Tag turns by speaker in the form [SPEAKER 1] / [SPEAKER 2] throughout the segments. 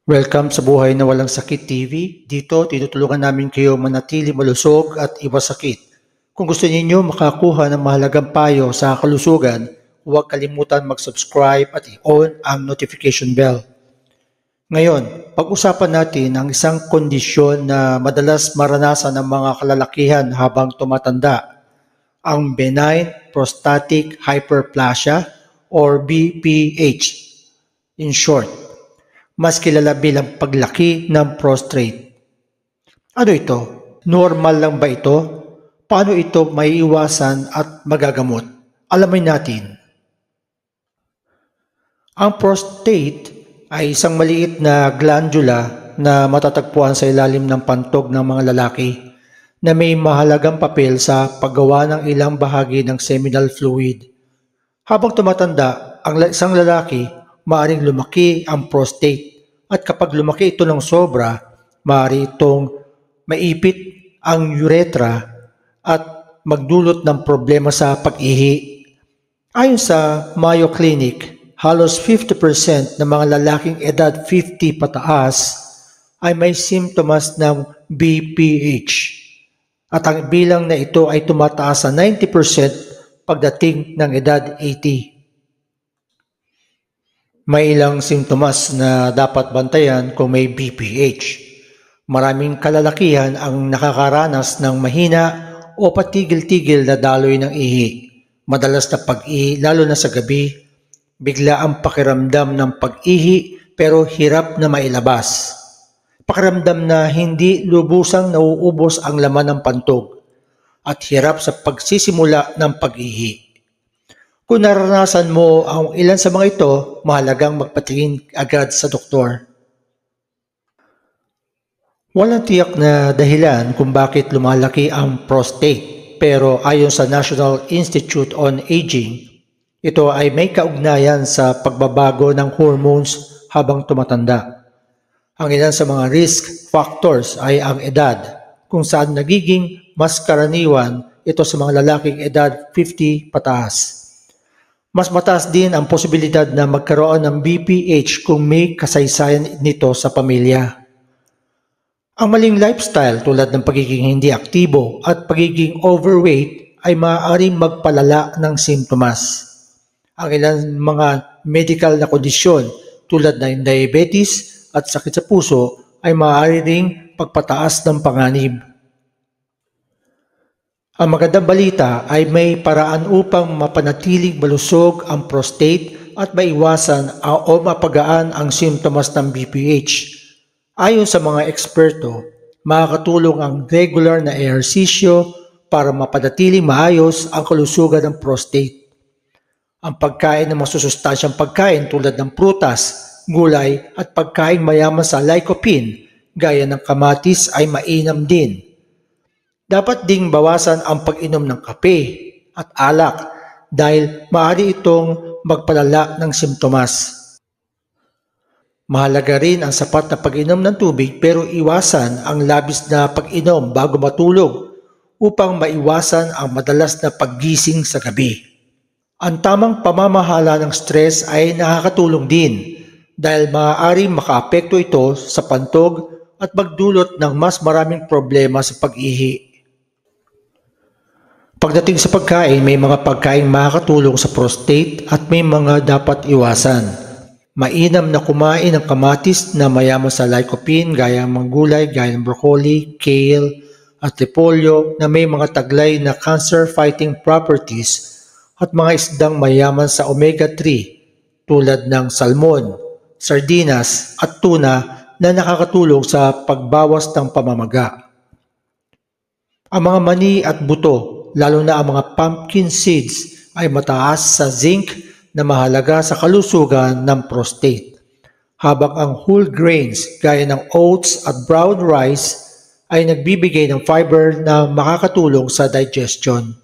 [SPEAKER 1] Welcome sa Buhay na Walang Sakit TV. Dito, tinutulungan namin kayo manatili malusog at iwas sakit. Kung gusto niyo makakuha ng mahalagang payo sa kalusugan, huwag kalimutan mag-subscribe at i-on ang notification bell. Ngayon, pag-usapan natin ang isang kondisyon na madalas maranasan ng mga kalalakihan habang tumatanda, ang benign prostatic hyperplasia or BPH. In short, mas kilala bilang paglaki ng prostate. Ano ito? Normal lang ba ito? Paano ito maiiwasan at magagamot? Alamin natin. Ang prostate ay isang maliit na glandula na matatagpuan sa ilalim ng pantog ng mga lalaki na may mahalagang papel sa paggawa ng ilang bahagi ng seminal fluid. Habang tumatanda, ang isang lalaki, maaaring lumaki ang prostate at kapag lumaki ito ng sobra, maaari itong maipit ang urethra at magdulot ng problema sa pag-ihi. Ayon sa Mayo Clinic, halos 50% ng mga lalaking edad 50 pataas ay may simptomas ng BPH at ang bilang na ito ay tumataas sa 90% pagdating ng edad 80. May ilang simptomas na dapat bantayan kung may BPH. Maraming kalalakihan ang nakakaranas ng mahina o patigil-tigil na daloy ng ihi, madalas na pag-ihi lalo na sa gabi, bigla ang pakiramdam ng pag-ihi pero hirap na mailabas, pakiramdam na hindi lubusang nauubos ang laman ng pantog, at hirap sa pagsisimula ng pag-ihi. Kung naranasan mo ang ilan sa mga ito, mahalagang magpatingin agad sa doktor. Walang tiyak na dahilan kung bakit lumalaki ang prostate, pero ayon sa National Institute on Aging, ito ay may kaugnayan sa pagbabago ng hormones habang tumatanda. Ang ilan sa mga risk factors ay ang edad, kung saan nagiging mas karaniwan ito sa mga lalaking edad 50 pataas. Mas mataas din ang posibilidad na magkaroon ng BPH kung may kasaysayan nito sa pamilya. Ang maling lifestyle tulad ng pagiging hindi aktibo at pagiging overweight ay maaaring magpalala ng simptomas. Ang ilang mga medical na kondisyon tulad ng diabetes at sakit sa puso ay maaari ring pagpataas ng panganib. Ang magandang balita ay may paraan upang mapanatiling malusog ang prostate at maiwasan o mapagaan ang simptomas ng BPH. Ayon sa mga eksperto, makakatulong ang regular na ehersisyo para mapanatiling maayos ang kalusugan ng prostate. Ang pagkain ng masusustansyang pagkain tulad ng prutas, gulay at pagkain mayaman sa lycopene gaya ng kamatis ay mainam din. Dapat ding bawasan ang pag-inom ng kape at alak dahil maaari itong magpalala ng simptomas. Mahalaga rin ang sapat na pag-inom ng tubig pero iwasan ang labis na pag-inom bago matulog upang maiwasan ang madalas na paggising sa gabi. Ang tamang pamamahala ng stress ay nakakatulong din dahil maaaring makaapekto ito sa pantog at magdulot ng mas maraming problema sa pag-ihi. Pagdating sa pagkain, may mga pagkain makakatulong sa prostate at may mga dapat iwasan. Mainam na kumain ng kamatis na mayaman sa lycopene gaya ng mga gulay gaya ng broccoli, kale at repolyo na may mga taglay na cancer-fighting properties at mga isdang mayaman sa omega-3 tulad ng salmon, sardinas at tuna na nakakatulong sa pagbawas ng pamamaga. Ang mga mani at buto, lalo na ang mga pumpkin seeds ay mataas sa zinc na mahalaga sa kalusugan ng prostate, habang ang whole grains gaya ng oats at brown rice ay nagbibigay ng fiber na makakatulong sa digestion.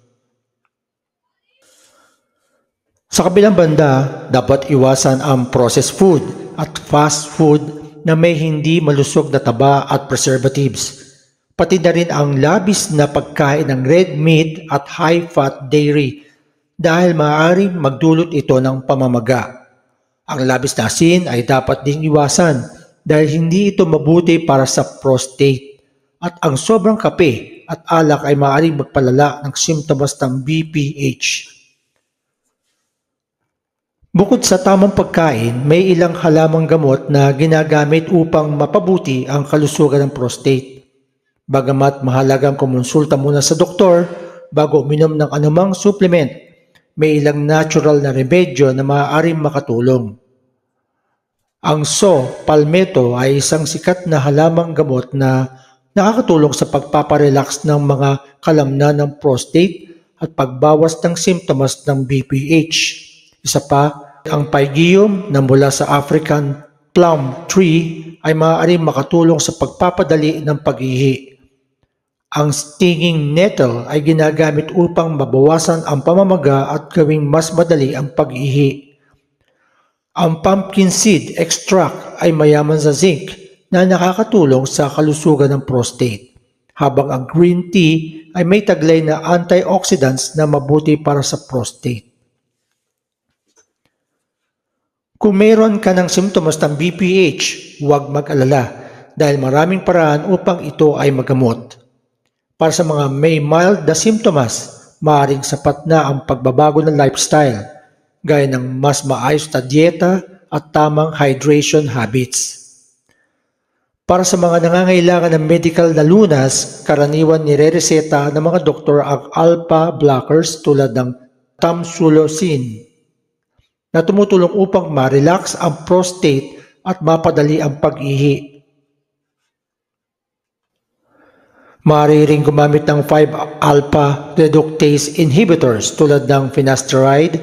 [SPEAKER 1] Sa kabilang banda, dapat iwasan ang processed food at fast food na may hindi malusog na taba at preservatives. Pati na rin ang labis na pagkain ng red meat at high-fat dairy dahil maaaring magdulot ito ng pamamaga. Ang labis na asin ay dapat ding iwasan dahil hindi ito mabuti para sa prostate at ang sobrang kape at alak ay maaaring magpalala ng simptomas ng BPH. Bukod sa tamang pagkain, may ilang halamang gamot na ginagamit upang mapabuti ang kalusugan ng prostate. Bagamat mahalagang kumonsulta muna sa doktor bago uminom ng anumang supplement, may ilang natural na remedyo na maaaring makatulong. Ang palmetto ay isang sikat na halamang gamot na nakakatulong sa pagpaparelax ng mga kalamnan ng prostate at pagbawas ng simptomas ng BPH. Isa pa, ang pygeum na mula sa African plum tree ay maaaring makatulong sa pagpapadali ng pag-ihi. Ang stinging nettle ay ginagamit upang mabawasan ang pamamaga at gawing mas madali ang pag-ihi. Ang pumpkin seed extract ay mayaman sa zinc na nakakatulong sa kalusugan ng prostate, habang ang green tea ay may taglay na antioxidants na mabuti para sa prostate. Kung mayroon ka ng simptomas ng BPH, huwag mag-alala dahil maraming paraan upang ito ay magamot. Para sa mga may mild na simptomas, maaaring sapat na ang pagbabago ng lifestyle, gaya ng mas maayos na dieta at tamang hydration habits. Para sa mga nangangailangan ng medical na lunas, karaniwan nirereseta ng mga doktor ang alpha blockers tulad ng tamsulosin na tumutulong upang ma-relax ang prostate at mapadali ang pag-ihi. Maaari ring gumamit ng 5-alpha reductase inhibitors tulad ng finasteride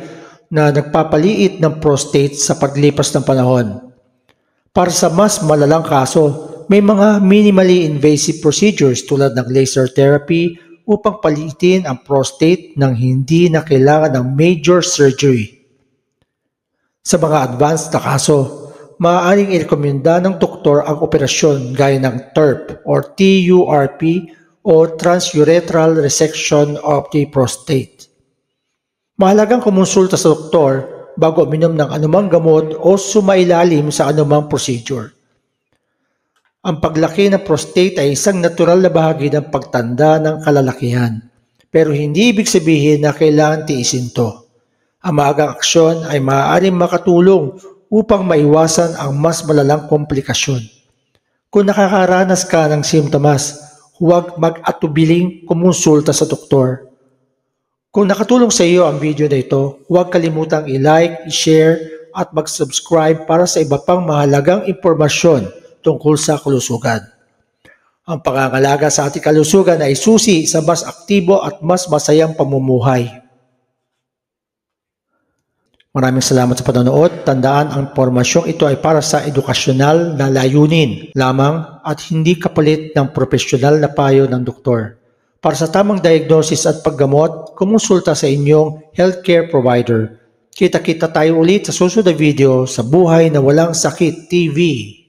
[SPEAKER 1] na nagpapaliit ng prostate sa paglipas ng panahon. Para sa mas malalang kaso, may mga minimally invasive procedures tulad ng laser therapy upang paliitin ang prostate nang hindi na kailangan ng major surgery. Sa mga advanced na kaso, maaaring irekomenda ng doktor ang operasyon gaya ng TURP or TURP o transurethral resection of the prostate. Mahalagang kumonsulta sa doktor bago uminom ng anumang gamot o sumailalim sa anumang procedure. Ang paglaki ng prostate ay isang natural na bahagi ng pagtanda ng kalalakihan, pero hindi ibig sabihin na kailangan tiisin ito. Ang maagang aksyon ay maaaring makatulong upang maiwasan ang mas malalang komplikasyon. Kung nakakaranas ka ng simptomas, huwag mag-atubiling kumonsulta sa doktor. Kung nakatulong sa iyo ang video na ito, huwag kalimutang i-like, i-share at mag-subscribe para sa iba pang mahalagang impormasyon tungkol sa kalusugan. Ang pangangalaga sa ating kalusugan ay susi sa mas aktibo at mas masayang pamumuhay. Maraming salamat sa panonood. Tandaan, ang impormasyong ito ay para sa edukasyonal na layunin lamang at hindi kapalit ng profesional na payo ng doktor. Para sa tamang diagnosis at paggamot, kumonsulta sa inyong healthcare provider. Kita-kita tayo ulit sa susunod na video sa Buhay na Walang Sakit TV.